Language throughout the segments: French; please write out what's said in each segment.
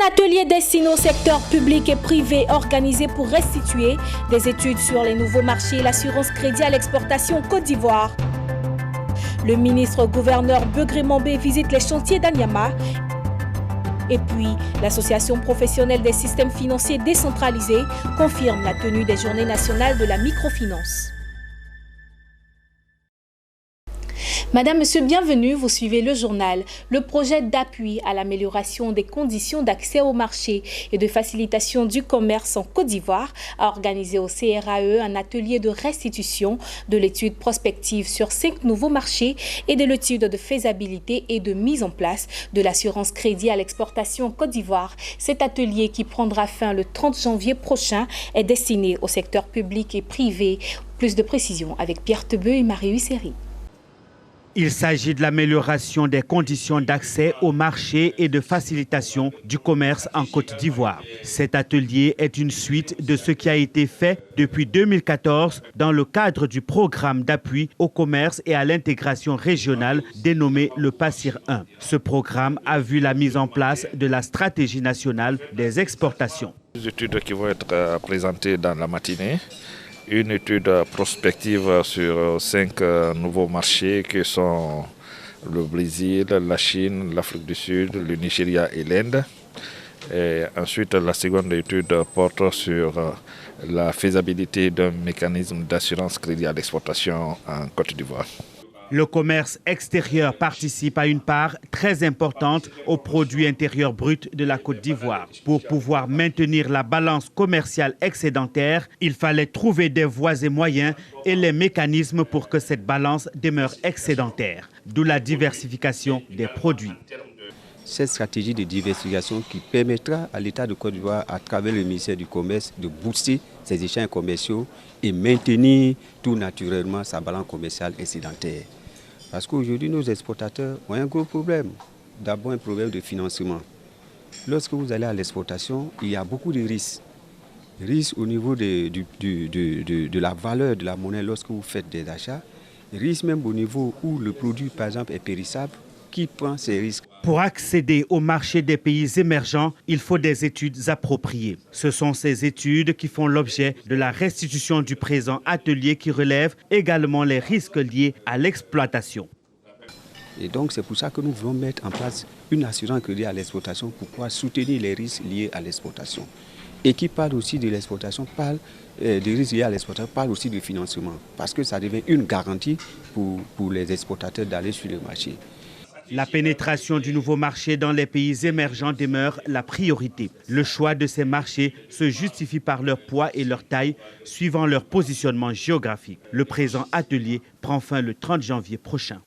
Un atelier destiné au secteur public et privé organisé pour restituer des études sur les nouveaux marchés et l'assurance crédit à l'exportation en Côte d'Ivoire. Le ministre-gouverneur Begré Mambé visite les chantiers d'Anyama. Et puis, l'association professionnelle des systèmes financiers décentralisés confirme la tenue des journées nationales de la microfinance. Madame, Monsieur, bienvenue, vous suivez le journal. Le projet d'appui à l'amélioration des conditions d'accès au marché et de facilitation du commerce en Côte d'Ivoire a organisé au CRAE un atelier de restitution de l'étude prospective sur 5 nouveaux marchés et de l'étude de faisabilité et de mise en place de l'assurance crédit à l'exportation en Côte d'Ivoire. Cet atelier qui prendra fin le 30 janvier prochain est destiné au secteur public et privé. Plus de précisions avec Pierre Tebeu et Marie Husseri. Il s'agit de l'amélioration des conditions d'accès au marché et de facilitation du commerce en Côte d'Ivoire. Cet atelier est une suite de ce qui a été fait depuis 2014 dans le cadre du programme d'appui au commerce et à l'intégration régionale dénommé le PASSIR 1. Ce programme a vu la mise en place de la stratégie nationale des exportations. Les études qui vont être présentées dans la matinée. Une étude prospective sur 5 nouveaux marchés qui sont le Brésil, la Chine, l'Afrique du Sud, le Nigeria et l'Inde. Et ensuite, la seconde étude porte sur la faisabilité d'un mécanisme d'assurance crédit à l'exportation en Côte d'Ivoire. Le commerce extérieur participe à une part très importante au produit intérieur brut de la Côte d'Ivoire. Pour pouvoir maintenir la balance commerciale excédentaire, il fallait trouver des voies et moyens et les mécanismes pour que cette balance demeure excédentaire, d'où la diversification des produits. Cette stratégie de diversification qui permettra à l'État de Côte d'Ivoire, à travers le ministère du Commerce, de booster ses échanges commerciaux et maintenir tout naturellement sa balance commerciale excédentaire. Parce qu'aujourd'hui, nos exportateurs ont un gros problème. D'abord, un problème de financement. Lorsque vous allez à l'exportation, il y a beaucoup de risques. Risques au niveau de la valeur de la monnaie lorsque vous faites des achats. Risques même au niveau où le produit, par exemple, est périssable. Qui prend ces risques? Pour accéder au marché des pays émergents, il faut des études appropriées. Ce sont ces études qui font l'objet de la restitution du présent atelier qui relève également les risques liés à l'exploitation. Et donc c'est pour ça que nous voulons mettre en place une assurance crédit à l'exportation pour pouvoir soutenir les risques liés à l'exportation. Et qui parle aussi de l'exportation, parle des risques liés à l'exportation, parle aussi du financement. Parce que ça devient une garantie pour les exportateurs d'aller sur le marché. La pénétration du nouveau marché dans les pays émergents demeure la priorité. Le choix de ces marchés se justifie par leur poids et leur taille, suivant leur positionnement géographique. Le présent atelier prend fin le 30 janvier prochain.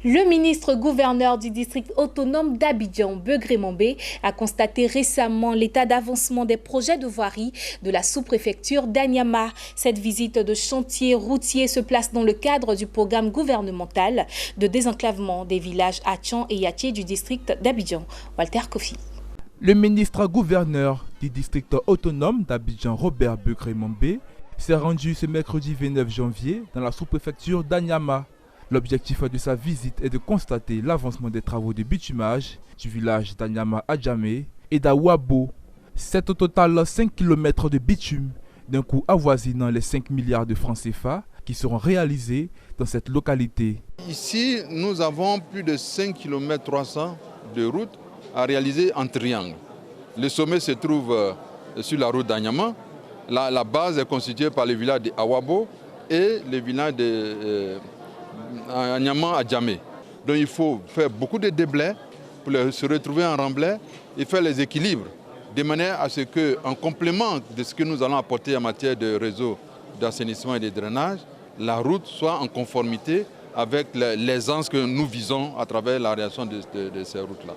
Le ministre-gouverneur du district autonome d'Abidjan, Begré Mambé, a constaté récemment l'état d'avancement des projets de voirie de la sous-préfecture d'Anyama. Cette visite de chantier routier se place dans le cadre du programme gouvernemental de désenclavement des villages Atchan et Yaché du district d'Abidjan. Walter Kofi. Le ministre-gouverneur du district autonome d'Abidjan, Robert Begré Mambé, s'est rendu ce mercredi 29 janvier dans la sous-préfecture d'Anyama. L'objectif de sa visite est de constater l'avancement des travaux de bitumage du village d'Anyama à Djamé et d'Awabo. C'est au total 5 km de bitume d'un coût avoisinant les 5 milliards de francs CFA qui seront réalisés dans cette localité. Ici, nous avons plus de 5 km 300 de route à réaliser en triangle. Le sommet se trouve sur la route d'Anyama. La base est constituée par le village d'Awabo et le village de Anyama à Djamé. Donc il faut faire beaucoup de déblais pour se retrouver en remblai et faire les équilibres de manière à ce qu'en complément de ce que nous allons apporter en matière de réseau d'assainissement et de drainage, la route soit en conformité avec l'aisance que nous visons à travers la réalisation de ces routes-là.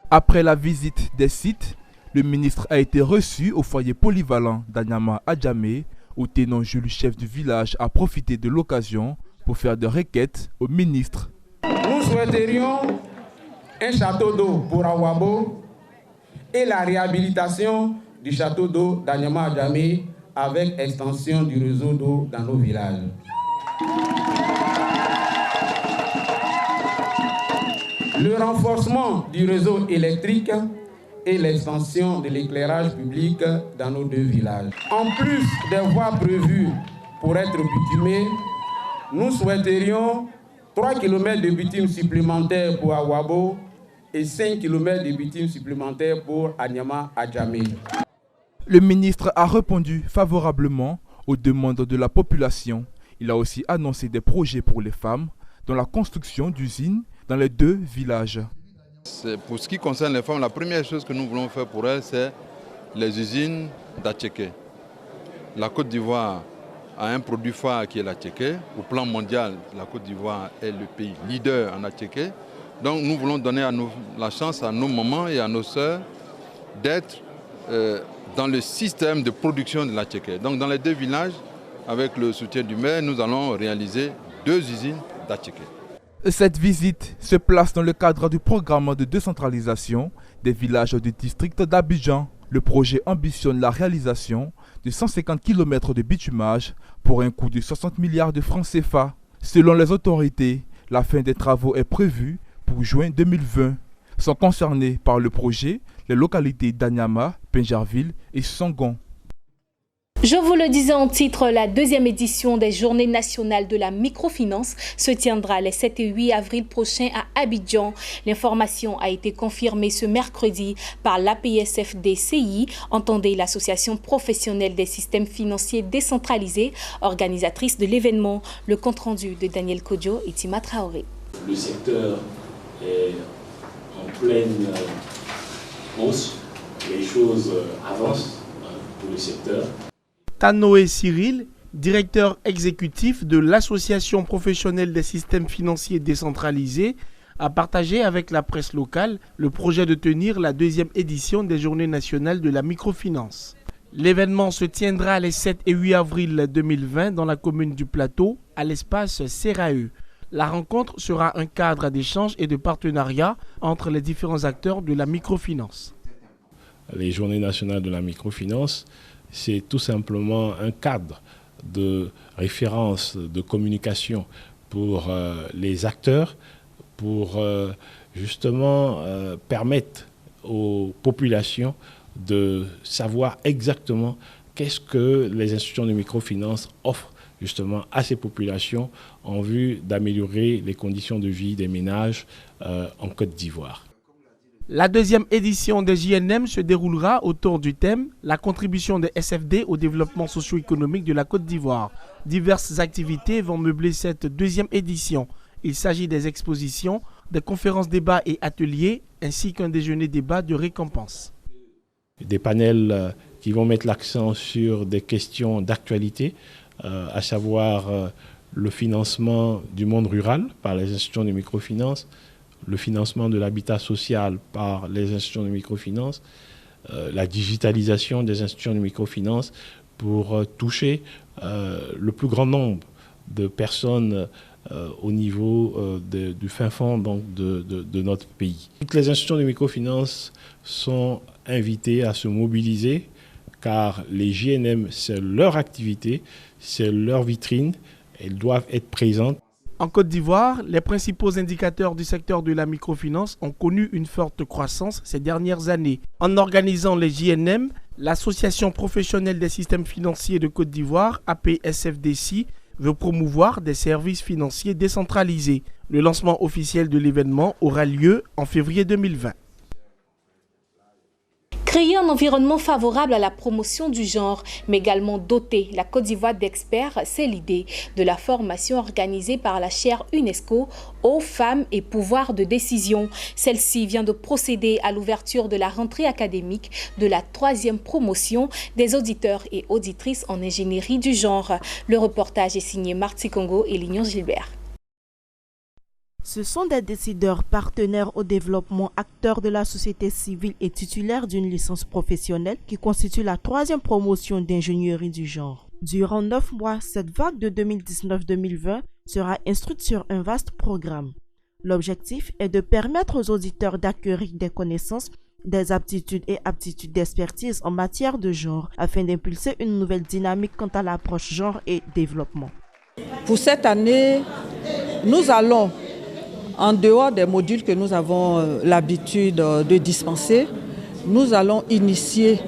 Après la visite des sites, le ministre a été reçu au foyer polyvalent d'Anyama à Djamé où Ténon Jules, chef du village, a profité de l'occasion pour faire des requêtes au ministre. Nous souhaiterions un château d'eau pour Awabo et la réhabilitation du château d'eau d'Anyama à Djamé avec extension du réseau d'eau dans nos villages. le renforcement du réseau électrique et l'extension de l'éclairage public dans nos 2 villages. En plus des voies prévues pour être bitumées, nous souhaiterions 3 km de bitume supplémentaires pour Awabo et 5 km de bitume supplémentaires pour Anyama-Adjamé. Le ministre a répondu favorablement aux demandes de la population. Il a aussi annoncé des projets pour les femmes dans la construction d'usines dans les 2 villages. Pour ce qui concerne les femmes, la première chose que nous voulons faire pour elles, c'est les usines d'Atchéké. La Côte d'Ivoire a un produit phare qui est l'Atchéké. Au plan mondial, la Côte d'Ivoire est le pays leader en Atchéké. Donc nous voulons donner la chance à nos mamans et à nos sœurs d'être dans le système de production de l'Atchéké. Donc dans les 2 villages, avec le soutien du maire, nous allons réaliser 2 usines d'Atchéké. Cette visite se place dans le cadre du programme de décentralisation des villages du district d'Abidjan. Le projet ambitionne la réalisation de 150 km de bitumage pour un coût de 60 milliards de francs CFA. Selon les autorités, la fin des travaux est prévue pour juin 2020. Sont concernées par le projet les localités d'Anyama, Pinjarville et Songon. Je vous le disais en titre, la 2e édition des Journées nationales de la microfinance se tiendra les 7 et 8 avril prochains à Abidjan. L'information a été confirmée ce mercredi par l'APSFDCI, entendez l'Association professionnelle des systèmes financiers décentralisés, organisatrice de l'événement. Le compte-rendu de Daniel Kodjo et Tima Traoré. Le secteur est en pleine hausse, les choses avancent pour le secteur. Tanoé Cyril, directeur exécutif de l'Association professionnelle des systèmes financiers décentralisés, a partagé avec la presse locale le projet de tenir la 2e édition des Journées nationales de la microfinance. L'événement se tiendra les 7 et 8 avril 2020 dans la commune du Plateau, à l'espace CRAE. La rencontre sera un cadre d'échange et de partenariat entre les différents acteurs de la microfinance. Les Journées nationales de la microfinance, c'est tout simplement un cadre de référence, de communication pour les acteurs, pour justement permettre aux populations de savoir exactement qu'est-ce que les institutions de microfinance offrent justement à ces populations en vue d'améliorer les conditions de vie des ménages en Côte d'Ivoire. La 2e édition des JNM se déroulera autour du thème « La contribution des SFD au développement socio-économique de la Côte d'Ivoire ». Diverses activités vont meubler cette 2e édition. Il s'agit des expositions, des conférences débats et ateliers, ainsi qu'un déjeuner débat de récompense. Des panels qui vont mettre l'accent sur des questions d'actualité, à savoir le financement du monde rural par les institutions de microfinance, le financement de l'habitat social par les institutions de microfinance, la digitalisation des institutions de microfinance pour toucher le plus grand nombre de personnes au niveau du fin fond donc, de notre pays. Toutes les institutions de microfinance sont invitées à se mobiliser car les JNM, c'est leur activité, c'est leur vitrine, elles doivent être présentes. En Côte d'Ivoire, les principaux indicateurs du secteur de la microfinance ont connu une forte croissance ces dernières années. En organisant les JNM, l'Association professionnelle des systèmes financiers de Côte d'Ivoire, APSFDCI, veut promouvoir des services financiers décentralisés. Le lancement officiel de l'événement aura lieu en février 2020. Créer un environnement favorable à la promotion du genre, mais également doter la Côte d'Ivoire d'experts, c'est l'idée de la formation organisée par la chaire UNESCO aux femmes et pouvoir de décision. Celle-ci vient de procéder à l'ouverture de la rentrée académique de la 3e promotion des auditeurs et auditrices en ingénierie du genre. Le reportage est signé Marty Congo et Lignon Gilbert. Ce sont des décideurs partenaires au développement, acteurs de la société civile et titulaires d'une licence professionnelle qui constitue la 3e promotion d'ingénierie du genre. Durant 9 mois, cette vague de 2019-2020 sera instruite sur un vaste programme. L'objectif est de permettre aux auditeurs d'acquérir des connaissances, des aptitudes et aptitudes d'expertise en matière de genre afin d'impulser une nouvelle dynamique quant à l'approche genre et développement. Pour cette année, nous allons En dehors des modules que nous avons l'habitude de dispenser, nous allons initier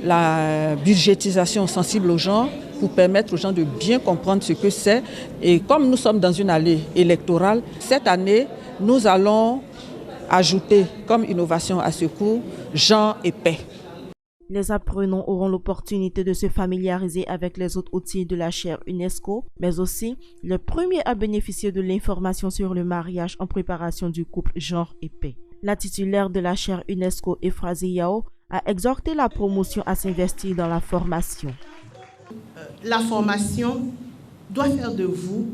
la budgétisation sensible aux gens pour permettre aux gens de bien comprendre ce que c'est. Et comme nous sommes dans une année électorale, cette année, nous allons ajouter comme innovation à ce cours genre et paix. Les apprenants auront l'opportunité de se familiariser avec les autres outils de la chaire UNESCO, mais aussi les premiers à bénéficier de l'information sur le mariage en préparation du couple genre et paix. La titulaire de la chaire UNESCO, Ephrasie Yao, a exhorté la promotion à s'investir dans la formation. La formation doit faire de vous,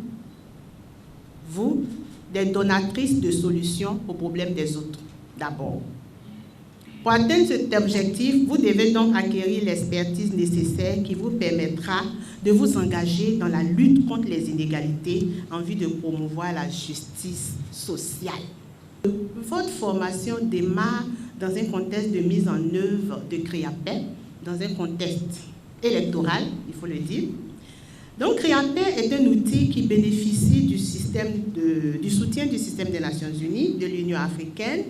des donatrices de solutions aux problèmes des autres, d'abord. Pour atteindre cet objectif, vous devez donc acquérir l'expertise nécessaire qui vous permettra de vous engager dans la lutte contre les inégalités en vue de promouvoir la justice sociale. Votre formation démarre dans un contexte de mise en œuvre de CREAPAIR, dans un contexte électoral, il faut le dire. Donc, CREAPAIR est un outil qui bénéficie du soutien du système des Nations Unies, de l'Union africaine,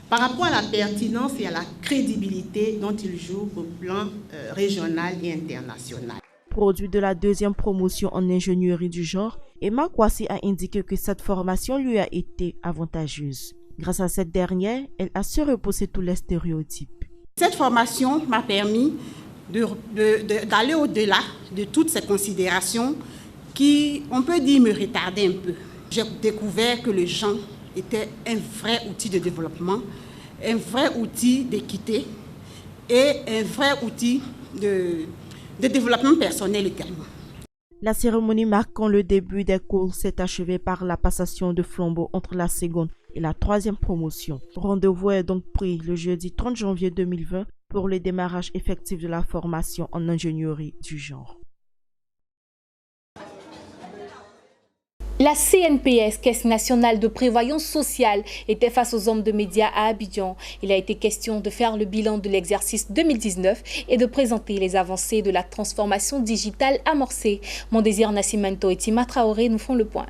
par rapport à la pertinence et à la crédibilité dont il joue au plan régional et international. Produit de la deuxième promotion en ingénierie du genre, Emma Kwasi a indiqué que cette formation lui a été avantageuse. Grâce à cette dernière, elle a su repousser tous les stéréotypes. Cette formation m'a permis d'aller au-delà de toutes ces considérations qui, on peut dire, me retardaient un peu. J'ai découvert que le genre était un vrai outil de développement, un vrai outil d'équité et un vrai outil de développement personnel également. La cérémonie marquant le début des cours s'est achevée par la passation de flambeau entre la seconde et la troisième promotion. Rendez-vous est donc pris le jeudi 30 janvier 2020 pour le démarrage effectif de la formation en ingénierie du genre. La CNPS, Caisse nationale de prévoyance sociale, était face aux hommes de médias à Abidjan. Il a été question de faire le bilan de l'exercice 2019 et de présenter les avancées de la transformation digitale amorcée. Mondésir Nascimento et Tima Traoré nous font le point.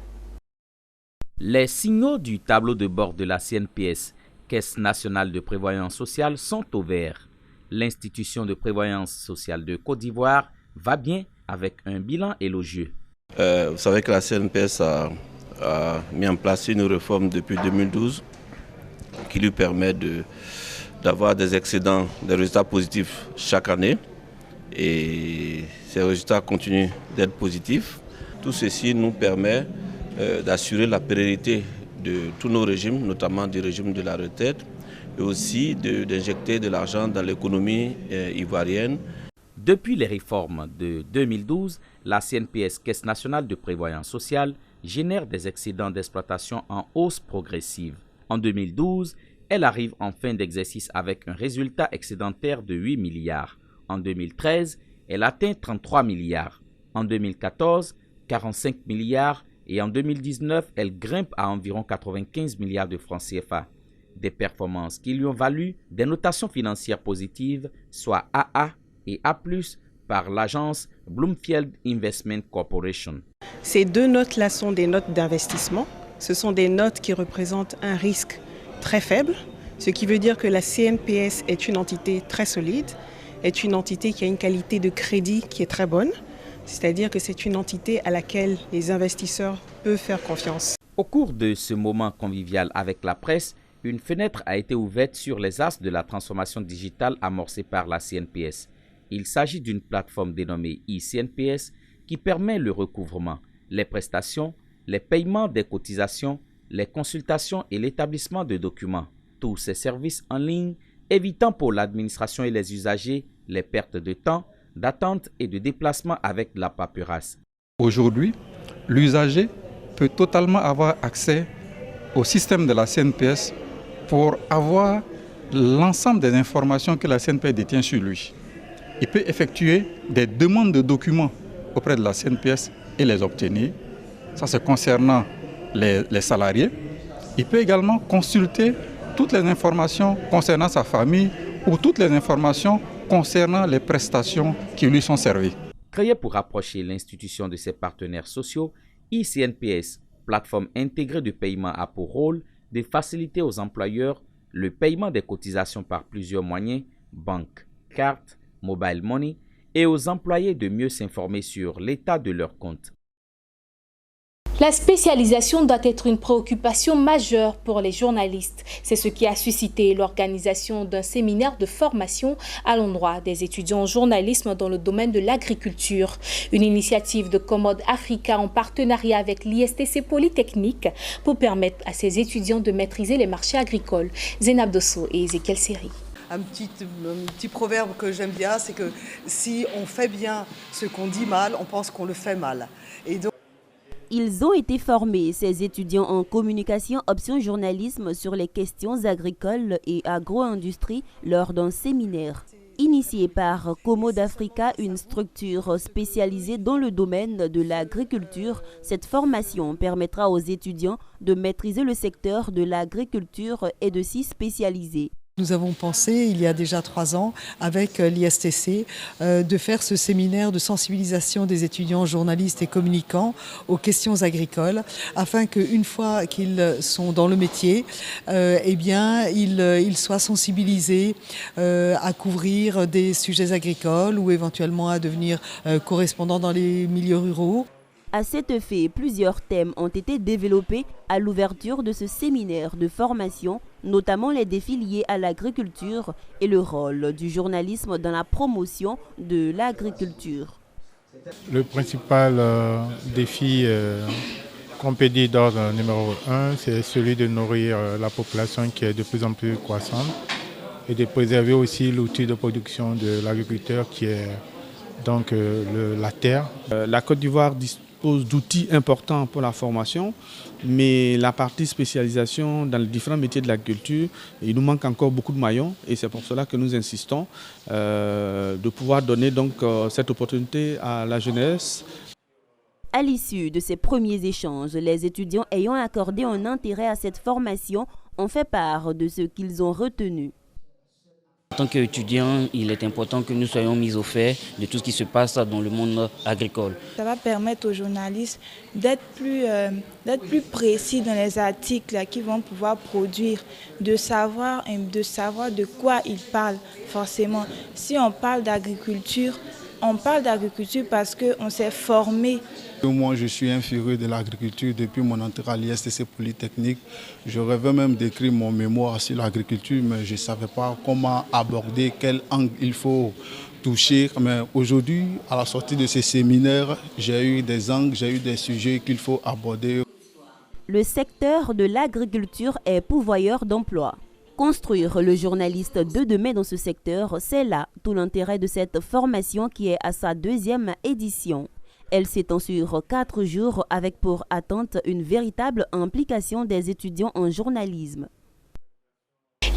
Les signaux du tableau de bord de la CNPS, Caisse nationale de prévoyance sociale, sont au vert. L'institution de prévoyance sociale de Côte d'Ivoire va bien avec un bilan élogieux. Vous savez que la CNPS a mis en place une réforme depuis 2012 qui lui permet d'avoir des excédents, des résultats positifs chaque année. Et ces résultats continuent d'être positifs. Tout ceci nous permet d'assurer la pérennité de tous nos régimes, notamment du régime de la retraite, et aussi d'injecter de l'argent dans l'économie ivoirienne. Depuis les réformes de 2012, la CNPS, Caisse nationale de prévoyance sociale, génère des excédents d'exploitation en hausse progressive. En 2012, elle arrive en fin d'exercice avec un résultat excédentaire de 8 milliards. En 2013, elle atteint 33 milliards. En 2014, 45 milliards et en 2019, elle grimpe à environ 95 milliards de francs CFA. Des performances qui lui ont valu des notations financières positives, soit AA et A+, par l'agence Bloomfield Investment Corporation. Ces deux notes-là sont des notes d'investissement. Ce sont des notes qui représentent un risque très faible, ce qui veut dire que la CNPS est une entité très solide, est une entité qui a une qualité de crédit qui est très bonne, c'est-à-dire que c'est une entité à laquelle les investisseurs peuvent faire confiance. Au cours de ce moment convivial avec la presse, une fenêtre a été ouverte sur les astres de la transformation digitale amorcée par la CNPS. Il s'agit d'une plateforme dénommée e-CNPS qui permet le recouvrement, les prestations, les paiements des cotisations, les consultations et l'établissement de documents. Tous ces services en ligne, évitant pour l'administration et les usagers les pertes de temps, d'attente et de déplacement avec la paperasse. Aujourd'hui, l'usager peut totalement avoir accès au système de la CNPS pour avoir l'ensemble des informations que la CNPS détient sur lui. Il peut effectuer des demandes de documents auprès de la CNPS et les obtenir. Ça, c'est concernant les salariés. Il peut également consulter toutes les informations concernant sa famille ou toutes les informations concernant les prestations qui lui sont servies. Créée pour rapprocher l'institution de ses partenaires sociaux, e-CNPS plateforme intégrée de paiement a pour rôle de faciliter aux employeurs le paiement des cotisations par plusieurs moyens, banque, carte, mobile money, et aux employés de mieux s'informer sur l'état de leur compte. La spécialisation doit être une préoccupation majeure pour les journalistes. C'est ce qui a suscité l'organisation d'un séminaire de formation à l'endroit des étudiants en journalisme dans le domaine de l'agriculture. Une initiative de Commode Africa en partenariat avec l'ISTC Polytechnique pour permettre à ces étudiants de maîtriser les marchés agricoles. Zénab Dosso et Ezekiel Seri. Un petit proverbe que j'aime bien, c'est que si on fait bien ce qu'on dit mal, on pense qu'on le fait mal. Et donc, ils ont été formés, ces étudiants en communication option journalisme, sur les questions agricoles et agro-industrie lors d'un séminaire. Initié par Commode Africa, une structure spécialisée dans le domaine de l'agriculture, cette formation permettra aux étudiants de maîtriser le secteur de l'agriculture et de s'y spécialiser. Nous avons pensé, il y a déjà 3 ans, avec l'ISTC, de faire ce séminaire de sensibilisation des étudiants journalistes et communicants aux questions agricoles, afin qu'une fois qu'ils sont dans le métier, ils soient sensibilisés à couvrir des sujets agricoles ou éventuellement à devenir correspondants dans les milieux ruraux. À cet effet, plusieurs thèmes ont été développés à l'ouverture de ce séminaire de formation, notamment les défis liés à l'agriculture et le rôle du journalisme dans la promotion de l'agriculture. Le principal défi qu'on peut dire d'ordre numéro 1, c'est celui de nourrir la population qui est de plus en plus croissante et de préserver aussi l'outil de production de l'agriculteur qui est donc la terre. La Côte d'Ivoire dispose d'outils importants pour la formation, mais la partie spécialisation dans les différents métiers de l'agriculture, il nous manque encore beaucoup de maillons et c'est pour cela que nous insistons de pouvoir donner donc cette opportunité à la jeunesse. À l'issue de ces premiers échanges, les étudiants ayant accordé un intérêt à cette formation ont fait part de ce qu'ils ont retenu. En tant qu'étudiants, il est important que nous soyons mis au fait de tout ce qui se passe dans le monde agricole. Ça va permettre aux journalistes d'être plus précis dans les articles qu'ils vont pouvoir produire, de savoir de quoi ils parlent forcément. Si on parle d'agriculture parce qu'on s'est formé. Moi, je suis un férue de l'agriculture depuis mon entrée à l'ISTC Polytechnique. Je rêvais même d'écrire mon mémoire sur l'agriculture, mais je ne savais pas comment aborder, quel angle il faut toucher. Mais aujourd'hui, à la sortie de ces séminaires, j'ai eu des angles, j'ai eu des sujets qu'il faut aborder. Le secteur de l'agriculture est pourvoyeur d'emplois. Construire le journaliste de demain dans ce secteur, c'est là tout l'intérêt de cette formation qui est à sa 2e édition. Elle s'étend sur 4 jours avec pour attente une véritable implication des étudiants en journalisme.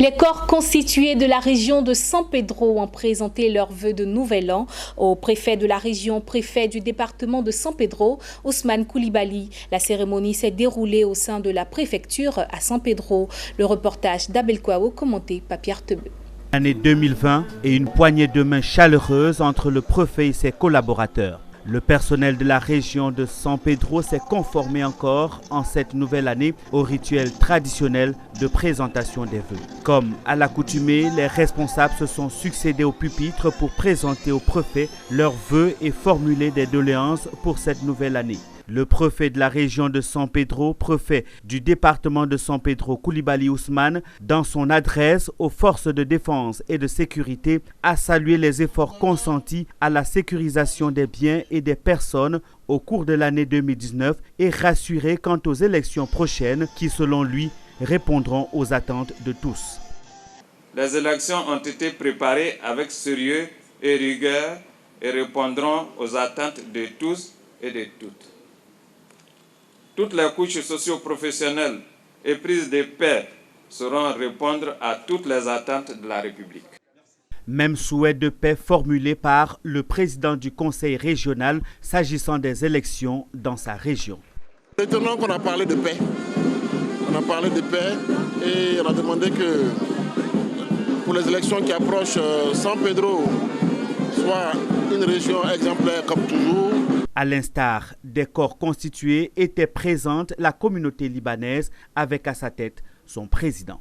Les corps constitués de la région de San Pedro ont présenté leurs vœux de nouvel an au préfet de la région, préfet du département de San Pedro, Ousmane Koulibaly. La cérémonie s'est déroulée au sein de la préfecture à San Pedro. Le reportage d'Abel Kouao commenté par Pierre Tebeu. L'année 2020 et une poignée de main chaleureuse entre le préfet et ses collaborateurs. Le personnel de la région de San Pedro s'est conformé encore en cette nouvelle année au rituel traditionnel de présentation des vœux. Comme à l'accoutumée, les responsables se sont succédés au pupitre pour présenter au préfet leurs vœux et formuler des doléances pour cette nouvelle année. Le préfet de la région de San Pedro, préfet du département de San Pedro, Koulibaly Ousmane, dans son adresse aux forces de défense et de sécurité, a salué les efforts consentis à la sécurisation des biens et des personnes au cours de l'année 2019 et rassuré quant aux élections prochaines qui, selon lui, répondront aux attentes de tous. Les élections ont été préparées avec sérieux et rigueur et répondront aux attentes de tous et de toutes. Toutes les couches socio-professionnelles et prises de paix sauront répondre à toutes les attentes de la République. Même souhait de paix formulé par le président du conseil régional s'agissant des élections dans sa région. Maintenant qu'on a parlé de paix, et on a demandé que pour les élections qui approchent, San Pedro soit une région exemplaire comme toujours. À l'instar des corps constitués était présente la communauté libanaise avec à sa tête son président.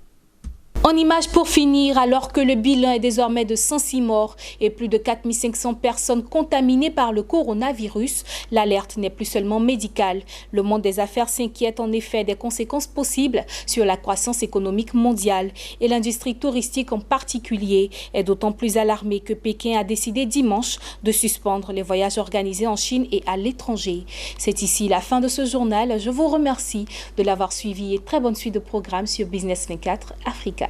En image pour finir, alors que le bilan est désormais de 106 morts et plus de 4500 personnes contaminées par le coronavirus, l'alerte n'est plus seulement médicale. Le monde des affaires s'inquiète en effet des conséquences possibles sur la croissance économique mondiale et l'industrie touristique en particulier est d'autant plus alarmée que Pékin a décidé dimanche de suspendre les voyages organisés en Chine et à l'étranger. C'est ici la fin de ce journal. Je vous remercie de l'avoir suivi et très bonne suite de programmes sur Business 24 Africa.